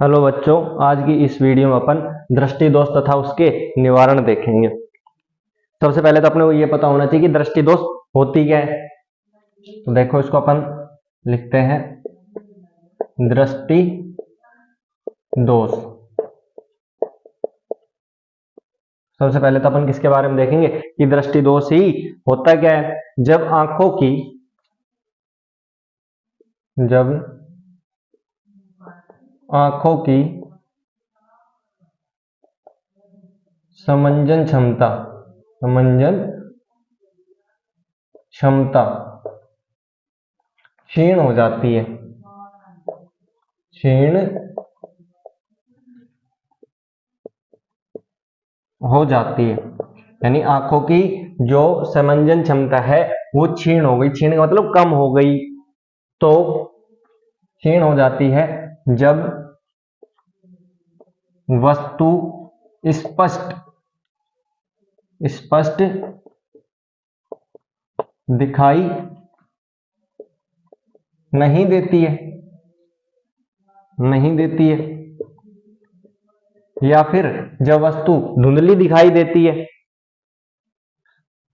Hello बच्चों, आज की इस वीडियो में अपन दृष्टि दोष तथा उसके निवारण देखेंगे। सबसे पहले तो अपने को ये पता होना चाहिए कि दृष्टि दोष होती क्या है। तो देखो, इसको अपन लिखते हैं दृष्टि दोष। सबसे पहले तो अपन किसके बारे में देखेंगे कि दृष्टि दोष ही होता क्या है। जब आंखों की समंजन क्षमता क्षीण हो जाती है। यानी आंखों की जो समंजन क्षमता है वो क्षीण हो गई। क्षीण का मतलब कम हो गई। तो क्षीण हो जाती है जब वस्तु स्पष्ट दिखाई नहीं देती है या फिर जब वस्तु धुंधली दिखाई देती है।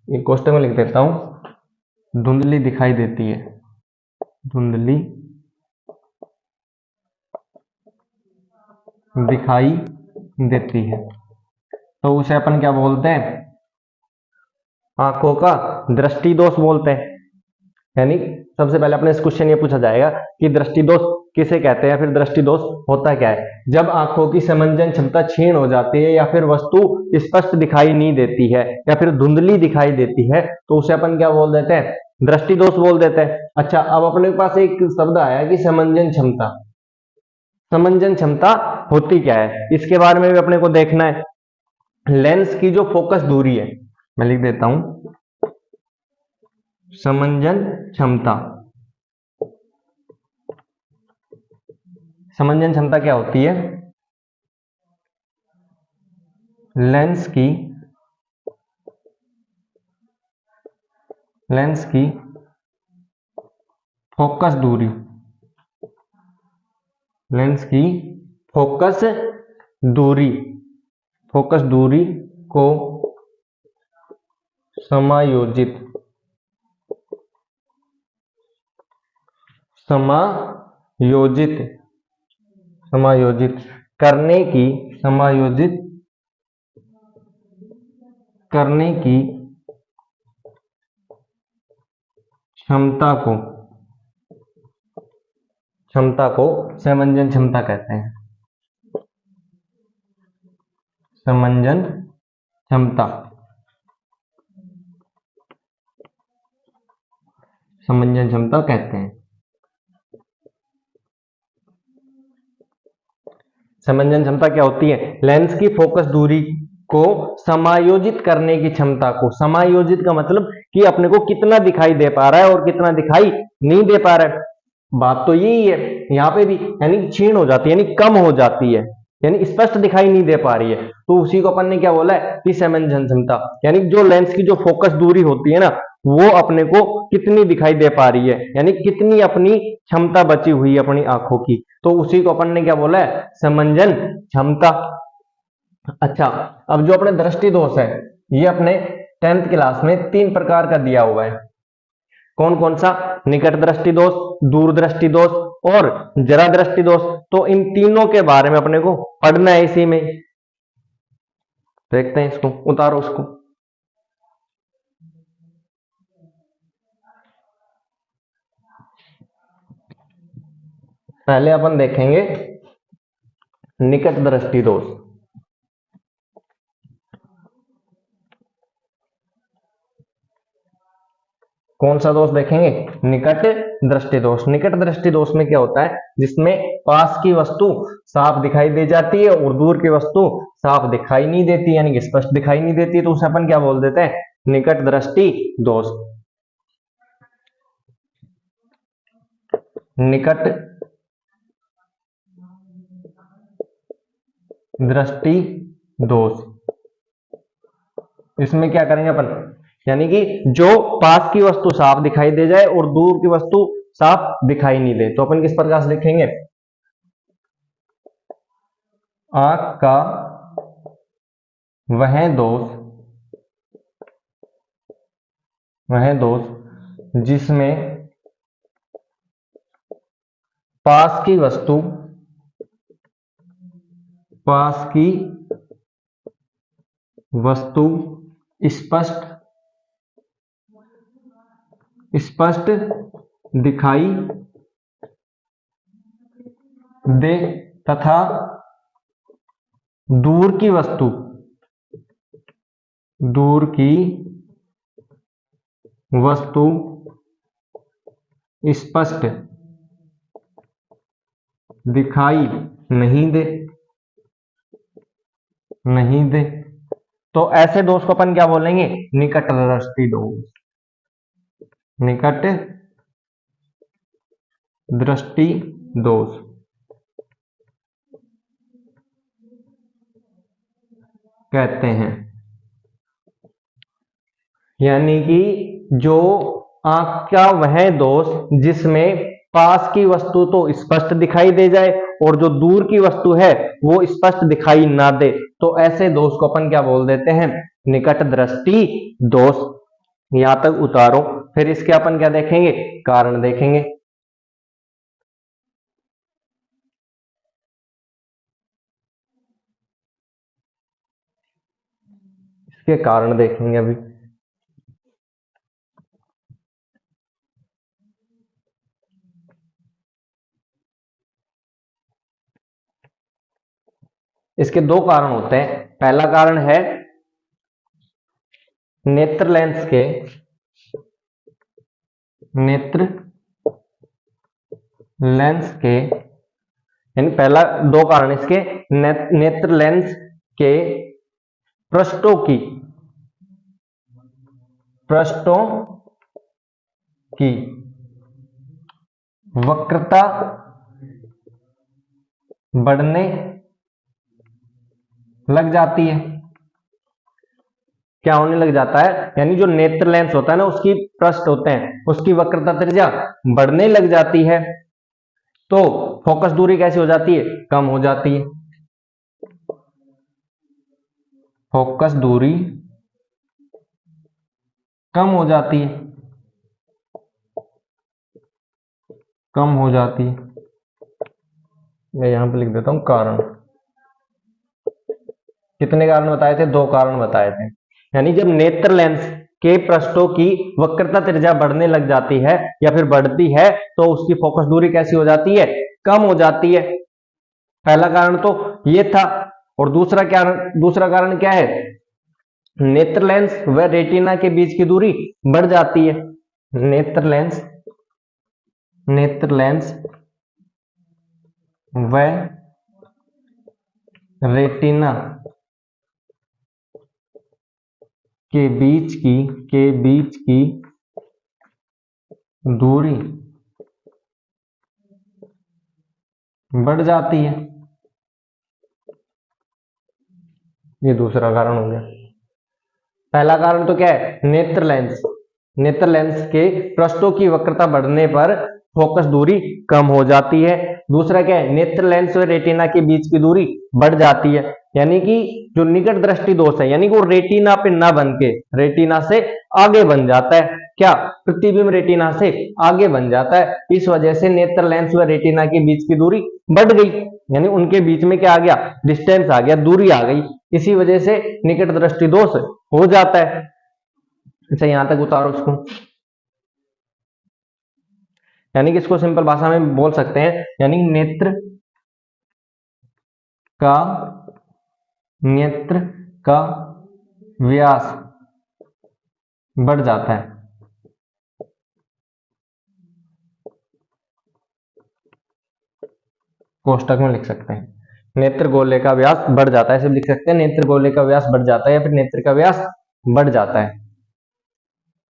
एक क्वेश्चन में लिख देता हूं, धुंधली दिखाई देती है। तो उसे अपन क्या बोलते हैं, आंखों का दृष्टि दोष बोलते हैं। यानी सबसे पहले अपने इस क्वेश्चन ये पूछा जाएगा कि दृष्टि दोष किसे कहते हैं, फिर दृष्टि दोष होता क्या है। जब आंखों की समंजन क्षमता क्षीण हो जाती है या फिर वस्तु स्पष्ट दिखाई नहीं देती है या फिर धुंधली दिखाई देती है तो उसे अपन क्या बोल देते हैं, दृष्टि दोष बोल देते हैं। अच्छा, अब अपने पास एक शब्द आया कि समंजन क्षमता होती क्या है, इसके बारे में भी अपने को देखना है। लेंस की जो फोकस दूरी है, मैं लिख देता हूं समंजन क्षमता क्या होती है, लेंस की फोकस दूरी को समायोजित करने की क्षमता को समंजन क्षमता कहते हैं। समंजन क्षमता कहते हैं। समंजन क्षमता क्या होती है, लेंस की फोकस दूरी को समायोजित करने की क्षमता को। समायोजित का मतलब कि अपने को कितना दिखाई दे पा रहा है और कितना दिखाई नहीं दे पा रहा है। बात तो यही है यहाँ पे भी, यानी क्षीण हो जाती है, यानी कम हो जाती है, यानी स्पष्ट दिखाई नहीं दे पा रही है। तो उसी को अपन ने क्या बोला है कि समंजन क्षमता, यानी जो लेंस की जो फोकस दूरी होती है ना वो अपने को कितनी दिखाई दे पा रही है, यानी कितनी अपनी क्षमता बची हुई है अपनी आंखों की। तो उसी को अपन ने क्या बोला है, समंजन क्षमता। अच्छा, अब जो अपने दृष्टि दोष है ये अपने 10th क्लास में 3 प्रकार का दिया हुआ है। कौन कौन सा, निकट दृष्टि दोष, दूर दृष्टि दोष और जरा दृष्टि दोष। तो इन तीनों के बारे में अपने को पढ़ना है इसी में। देखते हैं इसको, उतारो उसको। पहले अपन देखेंगे निकट दृष्टि दोष। कौन सा दोष देखेंगे, निकट दृष्टि दोष। निकट दृष्टि दोष में क्या होता है, जिसमें पास की वस्तु साफ दिखाई दे जाती है और दूर की वस्तु साफ दिखाई नहीं देती, यानी कि स्पष्ट दिखाई नहीं देती। तो उसे अपन क्या बोल देते हैं, निकट दृष्टि दोष। निकट दृष्टि दोष, इसमें क्या करेंगे अपन, यानी कि जो पास की वस्तु साफ दिखाई दे जाए और दूर की वस्तु साफ दिखाई नहीं दे। तो अपन किस प्रकार से लिखेंगे, आंख का वह दोष जिसमें पास की वस्तु स्पष्ट दिखाई दे तथा दूर की वस्तु स्पष्ट दिखाई नहीं दे तो ऐसे दोष को अपन क्या बोलेंगे? निकट दृष्टि दोष कहते हैं। यानी कि जो आंख का वह दोष जिसमें पास की वस्तु तो स्पष्ट दिखाई दे जाए और जो दूर की वस्तु है वो स्पष्ट दिखाई ना दे, तो ऐसे दोष को अपन क्या बोल देते हैं? निकट दृष्टि दोष। यहां तक उतारो। फिर इसके अपन क्या देखेंगे? कारण देखेंगे। इसके कारण देखेंगे अभी। इसके दो कारण होते हैं। पहला कारण है नेत्र लेंस के यानी पहला दो कारण इसके नेत्र लेंस के पृष्ठों की वक्रता बढ़ने लग जाती है। क्या होने लग जाता है? यानी जो नेत्र लेंस होता है ना, उसकी पृष्ठ होते हैं, उसकी वक्रता त्रिज्या बढ़ने लग जाती है, तो फोकस दूरी कैसी हो जाती है? कम हो जाती है। फोकस दूरी कम हो जाती है। मैं यहां पे लिख देता हूं कारण। कितने कारण बताए थे? दो कारण बताए थे। यानी जब नेत्र लेंस के पृष्ठों की वक्रता त्रिज्या बढ़ने लग जाती है या फिर बढ़ती है, तो उसकी फोकस दूरी कैसी हो जाती है? कम हो जाती है। पहला कारण तो ये था। और दूसरा कारण क्या है? नेत्र लेंस व रेटिना के बीच की दूरी बढ़ जाती है। नेत्र लेंस व रेटिना के बीच की दूरी बढ़ जाती है। ये दूसरा कारण हो गया। पहला कारण तो क्या है? नेत्र लेंस के पृष्ठों की वक्रता बढ़ने पर फोकस दूरी कम हो जाती है। दूसरा क्या है? नेत्र लेंस और रेटिना के बीच की दूरी बढ़ जाती है। यानी कि जो निकट दृष्टि दोष है, यानी कि वो रेटिना पे ना बन के रेटिना से आगे बन जाता है। क्या? प्रतिबिंब रेटिना से आगे बन जाता है। इस वजह से नेत्र लेंस व रेटिना के बीच की दूरी बढ़ गई, यानी उनके बीच में क्या आ गया? डिस्टेंस आ गया, दूरी आ गई। इसी वजह से निकट दृष्टि दोष हो जाता है। अच्छा, यहां तक उतारो इसको। यानी कि इसको सिंपल भाषा में बोल सकते हैं, यानी नेत्र का व्यास बढ़ जाता है। कोष्टक में लिख सकते हैं नेत्र गोले का व्यास बढ़ जाता है। ऐसे लिख सकते हैं नेत्र गोले का व्यास बढ़ जाता है या फिर नेत्र का व्यास बढ़ जाता है।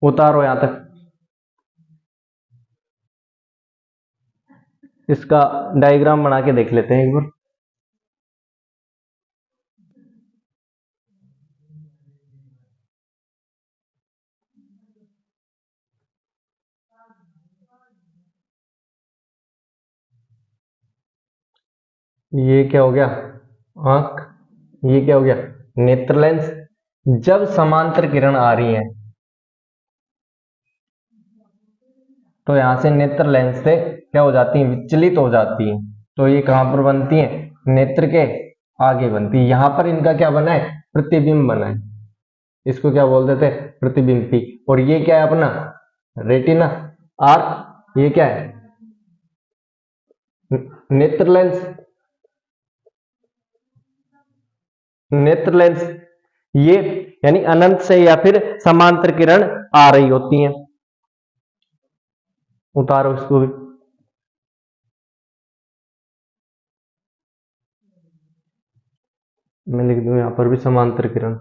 उतारो यहां तक। इसका डायग्राम बना के देख लेते हैं एक बार। ये क्या हो गया? आंख, ये क्या हो गया नेत्र लेंस। जब समांतर किरण आ रही है तो यहां से नेत्र लेंस से क्या हो जाती है, विचलित हो जाती है। तो ये कहां पर बनती है, नेत्र के आगे बनती है। यहां पर इनका क्या बना है, प्रतिबिंब बना है। इसको क्या बोल देते हैं, प्रतिबिंबी। और ये क्या है अपना रेटिना, आर्क, ये क्या है नेत्र लेंस। नेत्र लेंस ये यानी अनंत से या फिर समांतर किरण आ रही होती है। उतारो इसको भी। मैं लिख दूं यहां पर भी समांतर किरण।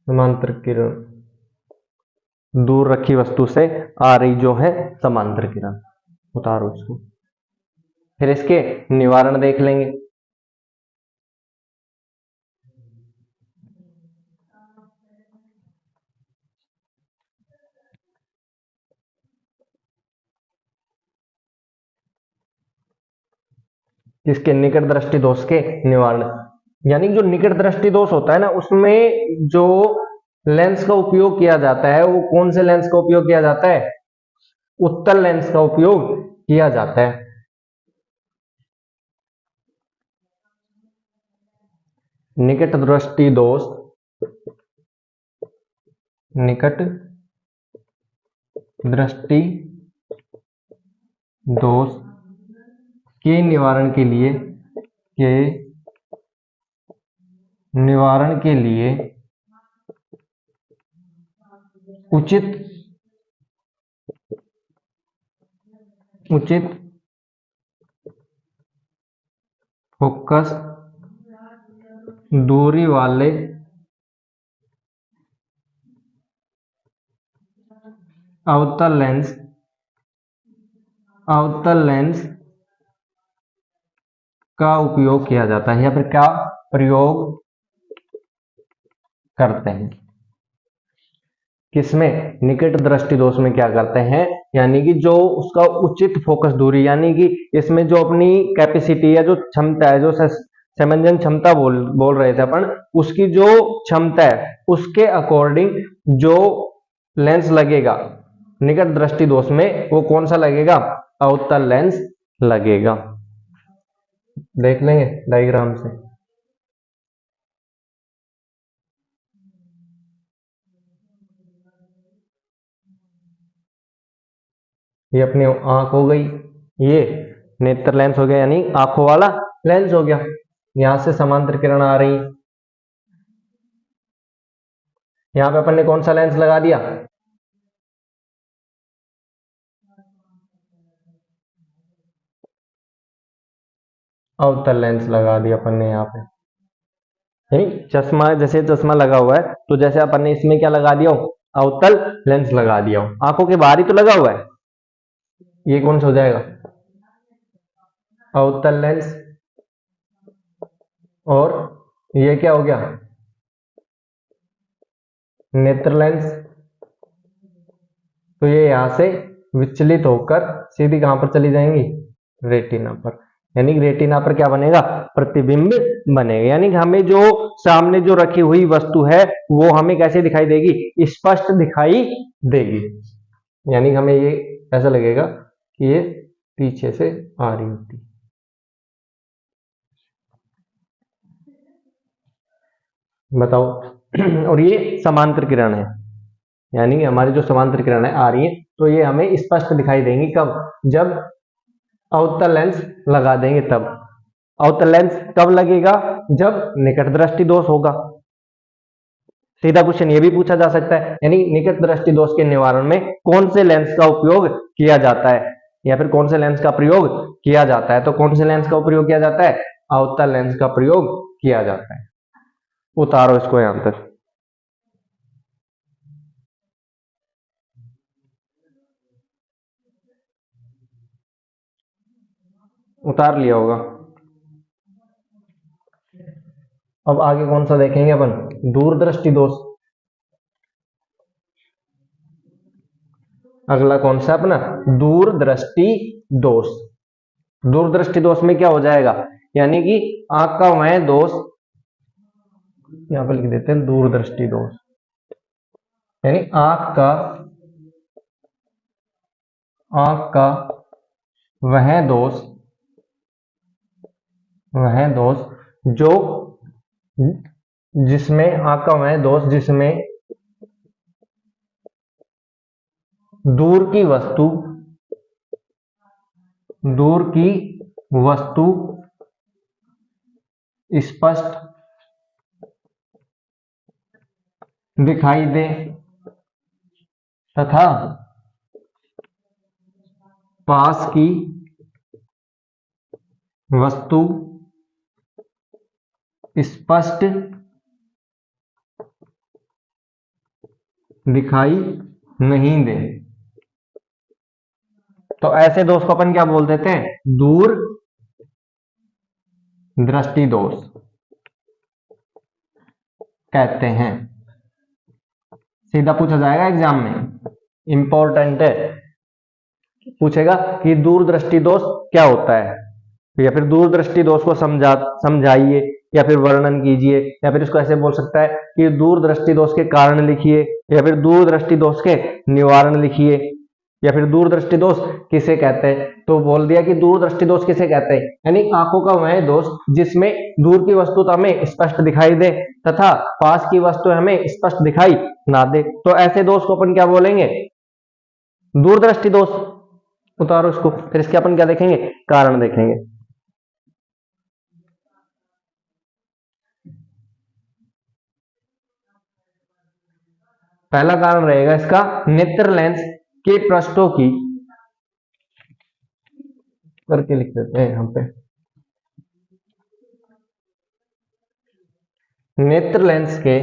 समांतर किरण दूर रखी वस्तु से आ रही जो है समांतर किरण। उतारो इसको। फिर इसके निवारण देख लेंगे। इसके निकट दृष्टि दोष के निवारण, यानी जो निकट दृष्टि दोष होता है ना, उसमें जो लेंस का उपयोग किया जाता है वो कौन से लेंस का उपयोग किया जाता है, उत्तल लेंस का उपयोग किया जाता है। निकट दृष्टि दोष, निकट दृष्टि दोष के निवारण के लिए, के निवारण के लिए उचित फोकस दूरी वाले अवतल लेंस का उपयोग किया जाता है, या फिर क्या प्रयोग करते हैं। किसमें, निकट दृष्टि दोष में क्या करते हैं, यानी कि जो उसका उचित फोकस दूरी, यानी कि इसमें जो अपनी कैपेसिटी है, जो क्षमता है, जो समंजन क्षमता बोल रहे थे अपन, उसकी जो क्षमता है उसके अकॉर्डिंग जो लेंस लगेगा निकट दृष्टि दोष में, वो कौन सा लगेगा, अवतल लेंस लगेगा। देख लेंगे डायग्राम से। ये अपनी आंख हो गई, ये नेत्र लेंस हो गया, यानी आंखों वाला लेंस हो गया। यहां से समांतर किरण आ रही है, यहां पे अपन ने कौन सा लेंस लगा दिया, अवतल लेंस लगा दिया अपन ने यहाँ पे। यानी चश्मा, जैसे चश्मा लगा हुआ है तो जैसे अपन ने इसमें क्या लगा दिया हो, अवतल लेंस लगा दिया हो। आंखों के बाहर ही तो लगा हुआ है, ये कौन सा हो जाएगा, अवतल लेंस। और ये क्या हो गया, नेत्र लेंस। तो ये यहां से विचलित होकर सीधी कहां पर चली जाएंगी, रेटिना पर। यानी रेटिना पर क्या बनेगा, प्रतिबिंब बनेगा। यानी हमें जो सामने जो रखी हुई वस्तु है वो हमें कैसे दिखाई देगी, स्पष्ट दिखाई देगी। यानी हमें ये ऐसा लगेगा कि ये पीछे से आ रही होती। बताओ। और ये समांतर किरण है, यानी हमारी जो समांतर किरण है आ रही है, तो ये हमें स्पष्ट दिखाई देंगी कब, जब अवतल लेंस लगा देंगे तब। अवतल लेंस कब लगेगा, जब निकट दृष्टि दोष होगा। सीधा क्वेश्चन ये भी पूछा जा सकता है, यानी निकट दृष्टि दोष के निवारण में कौन से लेंस का उपयोग किया जाता है, या फिर कौन से लेंस का प्रयोग किया जाता है। तो कौन से लेंस का प्रयोग किया जाता है, अवतल लेंस का प्रयोग किया जाता है। उतारो इसको यहां तक। उतार लिया होगा। अब आगे कौन सा देखेंगे अपन, दूरदृष्टि दोष। अगला कौन सा अपना, दूरदृष्टि दोष। दूरदृष्टि दोष में क्या हो जाएगा, यानी कि आंख का वह दोष, यहां पर लिख देते हैं दूरदृष्टि दोष, यानी आंख का वह दोष जो जिसमें आंख का वह दोष जिसमें दूर की वस्तु स्पष्ट दिखाई दे तथा पास की वस्तु स्पष्ट दिखाई नहीं दे, तो ऐसे दोष को अपन क्या बोल देते हैं, दूर दृष्टि दोष कहते हैं। सीधा पूछा जाएगा एग्जाम में, इंपॉर्टेंट है, पूछेगा कि दूरदृष्टि दोष क्या होता है, या फिर दूरदृष्टि दोष को समझाइए या फिर वर्णन कीजिए, या फिर इसको ऐसे बोल सकता है कि दूरदृष्टि दोष के कारण लिखिए, या फिर दूरदृष्टि दोष के निवारण लिखिए, या फिर दूरदृष्टि दोष किसे कहते हैं। तो बोल दिया कि दूरदृष्टि दोष किसे कहते हैं, यानी आंखों का वह दोष जिसमें दूर की वस्तु तो हमें स्पष्ट दिखाई दे तथा पास की वस्तु हमें स्पष्ट दिखाई ना दे, तो ऐसे दोष को अपन क्या बोलेंगे, दूरदृष्टि दोष। उतारो इसको, फिर इसके अपन क्या देखेंगे, कारण देखेंगे। पहला कारण रहेगा इसका, नेत्र लेंस के पृष्ठों की, करके लिख देते हैं यहां पे, नेत्र लेंस के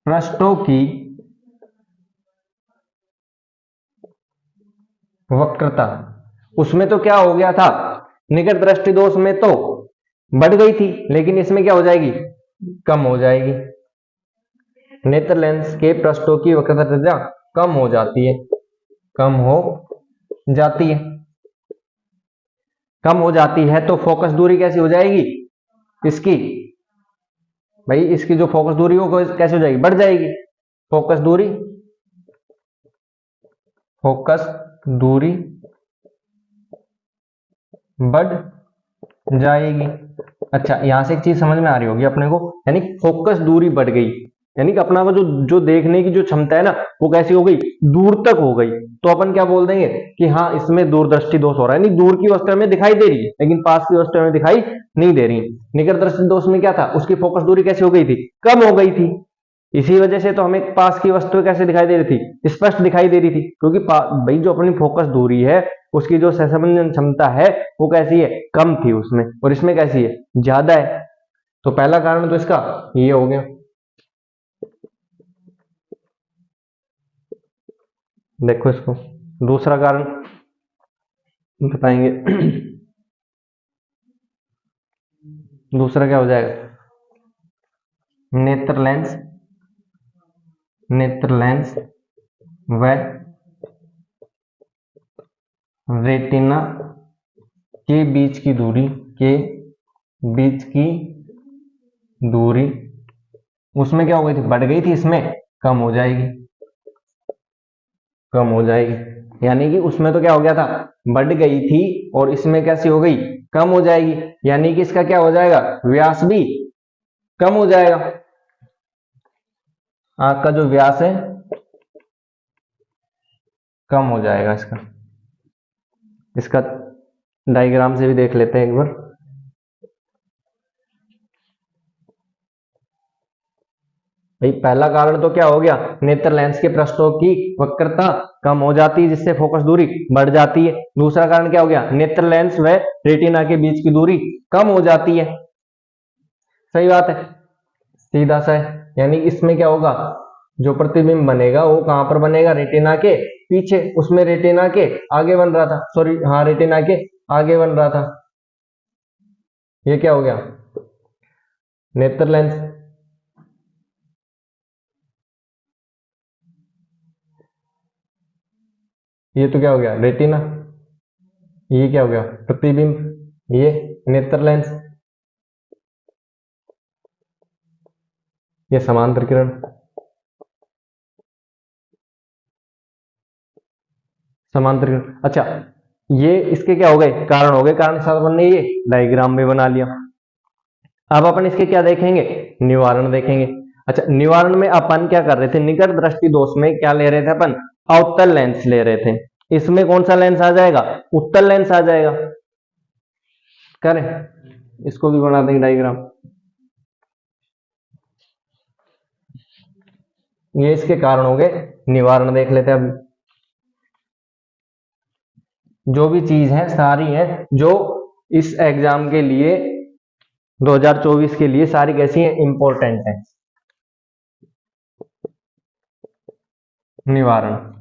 पृष्ठों की वक्रता, उसमें तो क्या हो गया था, निकट दृष्टि दोष में तो बढ़ गई थी, लेकिन इसमें क्या हो जाएगी, कम हो जाएगी। नेत्र लेंस के पृष्ठों की वक्रता कम हो जाती है, कम हो जाती है, तो फोकस दूरी कैसी हो जाएगी इसकी, भाई इसकी जो फोकस दूरी हो कैसे हो जाएगी, बढ़ जाएगी। फोकस दूरी बढ़ जाएगी। अच्छा, यहां से एक चीज समझ में आ रही होगी अपने को, यानी फोकस दूरी बढ़ गई, यानी कि अपना जो देखने की जो क्षमता है ना, वो कैसी हो गई, दूर तक हो गई। तो अपन क्या बोल देंगे कि हाँ इसमें दूरदृष्टि दोष हो रहा है, यानी दूर की वस्तु हमें दिखाई दे रही है लेकिन पास की वस्तु हमें दिखाई नहीं दे रही। निकट दृष्टि दोष में क्या था, उसकी फोकस दूरी कैसी हो गई थी, कम हो गई थी, इसी वजह से तो हमें पास की वस्तु कैसे दिखाई दे रही थी, स्पष्ट दिखाई दे रही थी, क्योंकि भाई जो अपनी फोकस दूरी है उसकी जो सहसंबंधन क्षमता है वो कैसी है, कम थी उसमें, और इसमें कैसी है, ज्यादा है। तो पहला कारण तो इसका ये हो गया। देखो इसको, दूसरा कारण बताएंगे। दूसरा क्या हो जाएगा, नेत्र लेंस व रेटिना के बीच की दूरी उसमें क्या हो गई थी, बढ़ गई थी, इसमें कम हो जाएगी। यानी कि उसमें तो क्या हो गया था, बढ़ गई थी, और इसमें कैसी हो गई, कम हो जाएगी। यानी कि इसका क्या हो जाएगा, व्यास भी कम हो जाएगा, आंख का जो व्यास है कम हो जाएगा। इसका डायग्राम से भी देख लेते हैं एक बार। भाई पहला कारण तो क्या हो गया, नेत्र लेंस के पृष्ठों की वक्रता कम हो जाती है जिससे फोकस दूरी बढ़ जाती है। दूसरा कारण क्या हो गया, नेत्र लेंस व रेटिना के बीच की दूरी कम हो जाती है। सही बात है, सीधा सा है। यानी इसमें क्या होगा, जो प्रतिबिंब बनेगा वो कहां पर बनेगा, रेटिना के पीछे, उसमें रेटिना के आगे बन रहा था, सॉरी हाँ रेटिना के आगे बन रहा था। ये क्या हो गया, नेत्र लेंस ये तो क्या हो गया, रेटिना। ये क्या हो गया, प्रतिबिंब। ये नेत्र लेंस। ये समांतर किरण। समांतर किरण। अच्छा, ये इसके क्या हो गए, कारण हो गए। कारण के साथ अपन ने ये डायग्राम में बना लिया। अब अपन इसके क्या देखेंगे, निवारण देखेंगे। अच्छा, निवारण में अपन क्या कर रहे थे, निकट दृष्टि दोष में क्या ले रहे थे अपन, अवतल लेंस ले रहे थे। इसमें कौन सा लेंस आ जाएगा, उत्तल लेंस आ जाएगा। करें, इसको भी बना देंगे डायग्राम। ये इसके कारण हो गए। निवारण देख लेते हैं। अब जो भी चीज है सारी है जो इस एग्जाम के लिए 2024 के लिए सारी कैसी है, इंपॉर्टेंट है। निवारण।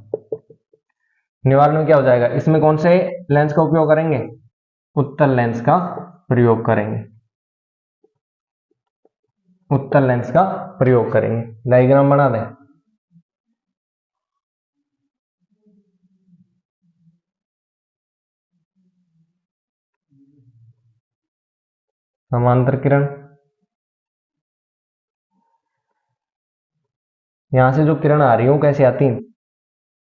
निवारण में क्या हो जाएगा, इसमें कौन से लेंस का उपयोग करेंगे, उत्तल लेंस का प्रयोग करेंगे। उत्तल लेंस का प्रयोग करेंगे। डायग्राम बना दें। समांतर किरण। यहां से जो किरण आ रही है वो कैसे आती है,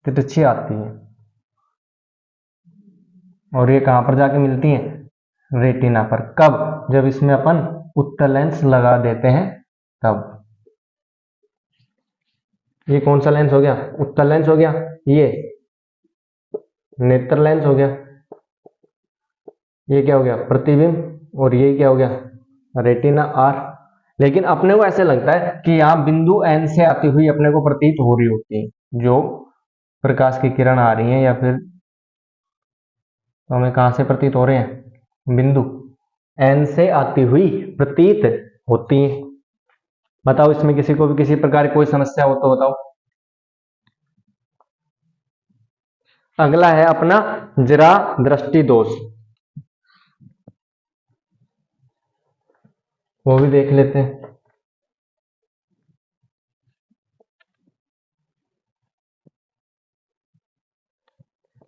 तिरछी आती है। और ये कहां पर जाके मिलती है, रेटिना पर। कब, जब इसमें अपन उत्तल लेंस लगा देते हैं तब। ये कौन सा लेंस हो गया, उत्तल लेंस हो गया। ये नेत्र लेंस हो गया। ये क्या हो गया, प्रतिबिंब। और ये क्या हो गया, रेटिना आर। लेकिन अपने को ऐसे लगता है कि यहाँ बिंदु एन से आती हुई अपने को प्रतीत हो रही होती है, जो प्रकाश की किरण आ रही है, या फिर तो हमें कहां से प्रतीत हो रहे हैं, बिंदु एन से आती हुई प्रतीत होती है। बताओ, इसमें किसी को भी किसी प्रकार की कोई समस्या हो तो बताओ। अगला है अपना जरा दृष्टि दोष, वो भी देख लेते हैं।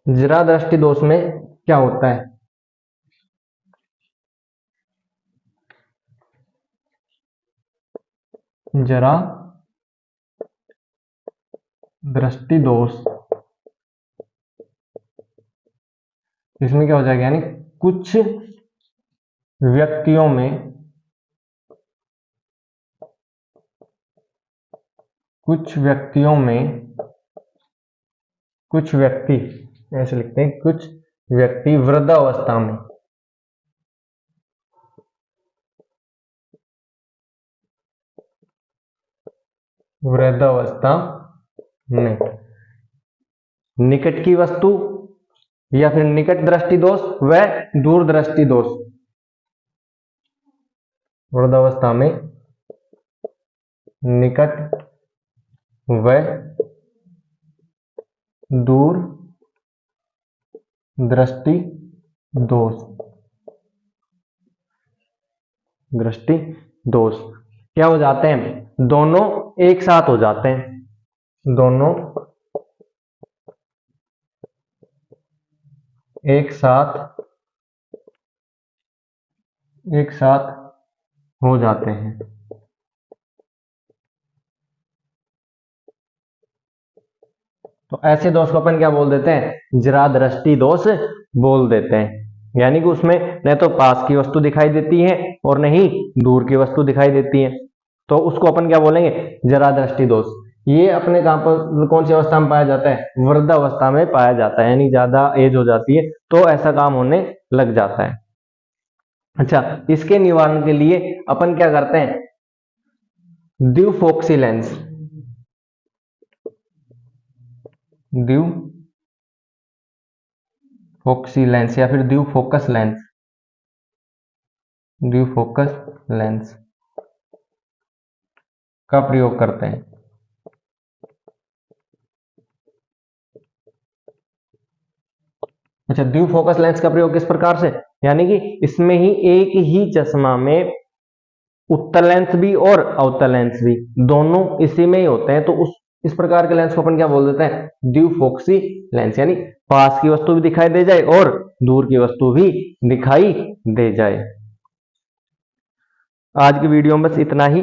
जरा दृष्टि दोष में क्या होता है, जरा दृष्टि दोष, इसमें क्या हो जाएगा, यानी कुछ व्यक्तियों में, कुछ व्यक्ति ऐसे लिखते हैं, कुछ व्यक्ति वृद्धावस्था में, वृद्धावस्था में निकट की वस्तु या फिर निकट दृष्टि दोष व दूर दृष्टि दोष, वृद्धावस्था में निकट व दूर दृष्टि दोष, दृष्टि दोष क्या हो जाते हैं, दोनों एक साथ हो जाते हैं, दोनों एक साथ हो जाते हैं। तो ऐसे दोष को अपन क्या बोल देते हैं, जरा दृष्टि दोष बोल देते हैं। यानी कि उसमें न तो पास की वस्तु दिखाई देती है और न ही दूर की वस्तु दिखाई देती है, तो उसको अपन क्या बोलेंगे, जरा दृष्टि दोष। ये अपने कहां पर, कौन सी अवस्था में पाया जाता है, वृद्धावस्था में पाया जाता है, यानी ज्यादा एज हो जाती है तो ऐसा काम होने लग जाता है। अच्छा, इसके निवारण के लिए अपन क्या करते हैं, द्विफोक्सी लेंस, द्विफोक्सी लेंस या फिर द्विफोकस लेंस, द्विफोकस लेंस का प्रयोग करते हैं। अच्छा, द्विफोकस लेंस का प्रयोग किस प्रकार से, यानी कि इसमें ही एक ही चश्मा में उत्तल लेंस भी और अवतल लेंस भी दोनों इसी में ही होते हैं, तो उस इस प्रकार के लेंस को अपन क्या बोल देते हैं, द्विफोक्सी लेंस, यानी पास की वस्तु भी दिखाई दे जाए और दूर की वस्तु भी दिखाई दे जाए। आज की वीडियो में बस इतना ही।